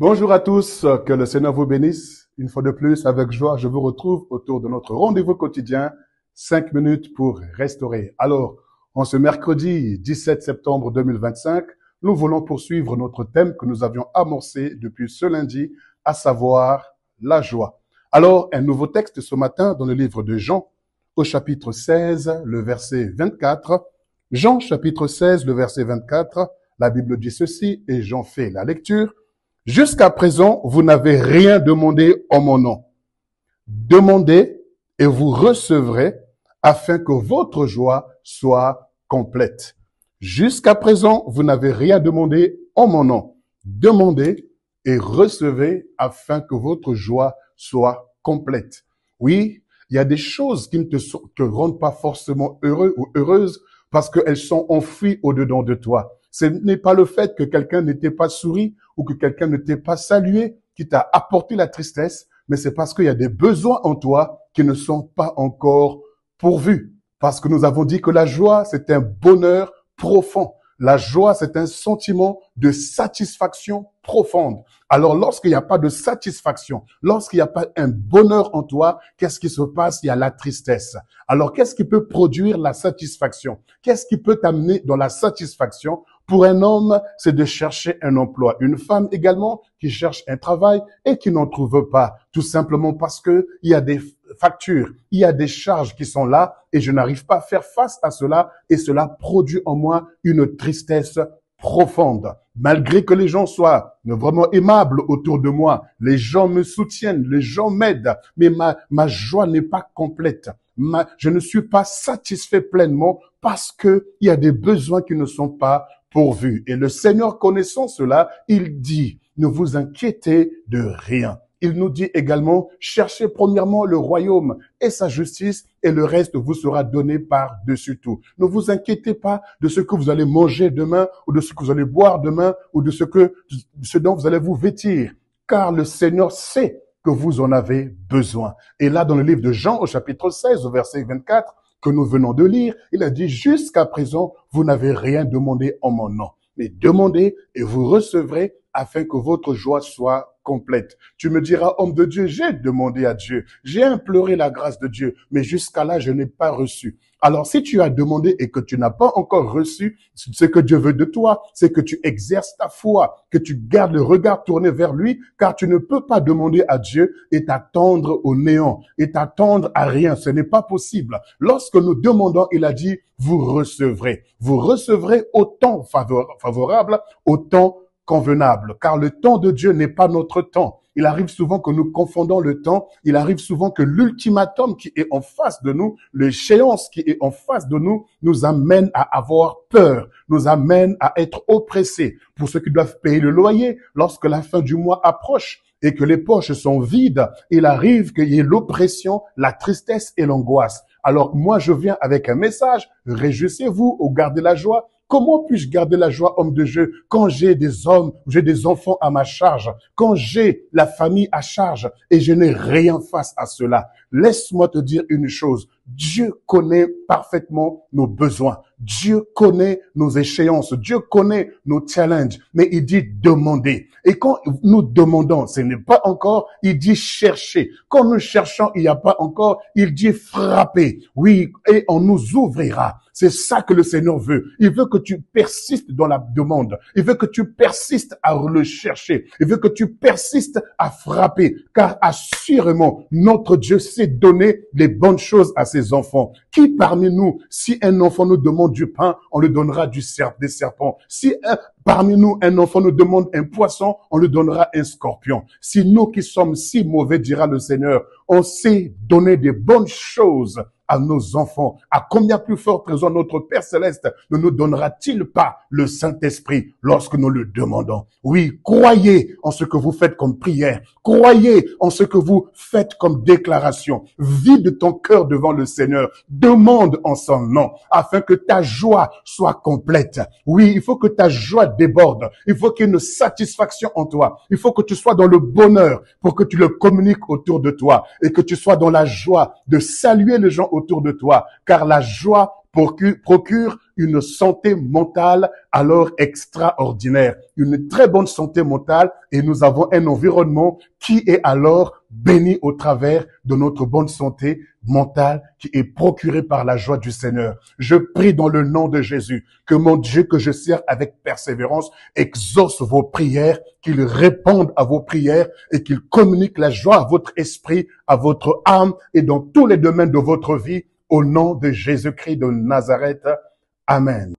Bonjour à tous, que le Seigneur vous bénisse. Une fois de plus, avec joie, je vous retrouve autour de notre rendez-vous quotidien, 5 minutes pour restaurer. Alors, en ce mercredi 17 septembre 2025, nous voulons poursuivre notre thème que nous avions amorcé depuis ce lundi, à savoir la joie. Alors, un nouveau texte ce matin dans le livre de Jean, au chapitre 16, le verset 24. Jean, chapitre 16, le verset 24, la Bible dit ceci, et j'en fais la lecture. Jusqu'à présent, vous n'avez rien demandé en mon nom. Demandez et vous recevrez afin que votre joie soit complète. Jusqu'à présent, vous n'avez rien demandé en mon nom. Demandez et recevez afin que votre joie soit complète. Oui, il y a des choses qui ne te rendent pas forcément heureux ou heureuse parce qu'elles sont enfouies au-dedans de toi. Ce n'est pas le fait que quelqu'un ne t'ait pas souri ou que quelqu'un ne t'ait pas salué qui t'a apporté la tristesse, mais c'est parce qu'il y a des besoins en toi qui ne sont pas encore pourvus. Parce que nous avons dit que la joie, c'est un bonheur profond. La joie, c'est un sentiment de satisfaction profonde. Alors, lorsqu'il n'y a pas de satisfaction, lorsqu'il n'y a pas un bonheur en toi, qu'est-ce qui se passe? Il y a la tristesse. Alors, qu'est-ce qui peut produire la satisfaction? Qu'est-ce qui peut t'amener dans la satisfaction? Pour un homme, c'est de chercher un emploi. Une femme également qui cherche un travail et qui n'en trouve pas. Tout simplement parce que il y a des factures, il y a des charges qui sont là et je n'arrive pas à faire face à cela et cela produit en moi une tristesse profonde. Malgré que les gens soient vraiment aimables autour de moi, les gens me soutiennent, les gens m'aident, mais ma joie n'est pas complète. Je ne suis pas satisfait pleinement parce que il y a des besoins qui ne sont pas pourvus. Et le Seigneur, connaissant cela, il dit, ne vous inquiétez de rien. Il nous dit également, cherchez premièrement le royaume et sa justice et le reste vous sera donné par-dessus tout. Ne vous inquiétez pas de ce que vous allez manger demain ou de ce que vous allez boire demain ou de ce dont vous allez vous vêtir, car le Seigneur sait que vous en avez besoin. Et là, dans le livre de Jean, au chapitre 16, au verset 24, que nous venons de lire, il a dit, jusqu'à présent, vous n'avez rien demandé en mon nom. Mais demandez et vous recevrez afin que votre joie soit complète. Tu me diras, homme de Dieu, j'ai demandé à Dieu, j'ai imploré la grâce de Dieu, mais jusqu'à là, je n'ai pas reçu. Alors, si tu as demandé et que tu n'as pas encore reçu, ce que Dieu veut de toi, c'est que tu exerces ta foi, que tu gardes le regard tourné vers lui, car tu ne peux pas demander à Dieu et t'attendre au néant, et t'attendre à rien. Ce n'est pas possible. Lorsque nous demandons, il a dit, vous recevrez. Vous recevrez au temps favorable, au temps convenable, car le temps de Dieu n'est pas notre temps. Il arrive souvent que nous confondons le temps. Il arrive souvent que l'ultimatum qui est en face de nous, l'échéance qui est en face de nous, nous amène à avoir peur, nous amène à être oppressés. Pour ceux qui doivent payer le loyer, lorsque la fin du mois approche et que les poches sont vides, il arrive qu'il y ait l'oppression, la tristesse et l'angoisse. Alors moi, je viens avec un message, réjouissez-vous ou gardez la joie. Comment puis-je garder la joie, homme de Dieu, quand j'ai des hommes, j'ai des enfants à ma charge, quand j'ai la famille à charge et je n'ai rien face à cela? Laisse-moi te dire une chose. Dieu connaît parfaitement nos besoins. Dieu connaît nos échéances. Dieu connaît nos challenges. Mais il dit demander. Et quand nous demandons, ce n'est pas encore, il dit chercher. Quand nous cherchons, il n'y a pas encore, il dit frapper. Oui, et on nous ouvrira. C'est ça que le Seigneur veut. Il veut que tu persistes dans la demande. Il veut que tu persistes à le chercher. Il veut que tu persistes à frapper. Car assurément, notre Dieu sait donner les bonnes choses à ses enfants. Qui parmi nous, si un enfant nous demande du pain, on lui donnera des serpents. Si parmi nous, un enfant nous demande un poisson, on lui donnera un scorpion. Si nous qui sommes si mauvais, dira le Seigneur, on sait donner des bonnes choses à nos enfants, à combien plus forte raison notre Père Céleste ne nous donnera-t-il pas le Saint-Esprit lorsque nous le demandons? Oui, croyez en ce que vous faites comme prière. Croyez en ce que vous faites comme déclaration. Vide ton cœur devant le Seigneur. Demande en son nom afin que ta joie soit complète. Oui, il faut que ta joie déborde. Il faut qu'il y ait une satisfaction en toi. Il faut que tu sois dans le bonheur pour que tu le communiques autour de toi et que tu sois dans la joie de saluer les gens autour de toi, car la joie procure une santé mentale alors extraordinaire, une très bonne santé mentale, et nous avons un environnement qui est alors béni au travers de notre bonne santé mentale qui est procurée par la joie du Seigneur. Je prie dans le nom de Jésus que mon Dieu que je sers avec persévérance exauce vos prières, qu'il réponde à vos prières et qu'il communique la joie à votre esprit, à votre âme et dans tous les domaines de votre vie au nom de Jésus-Christ de Nazareth. Amen.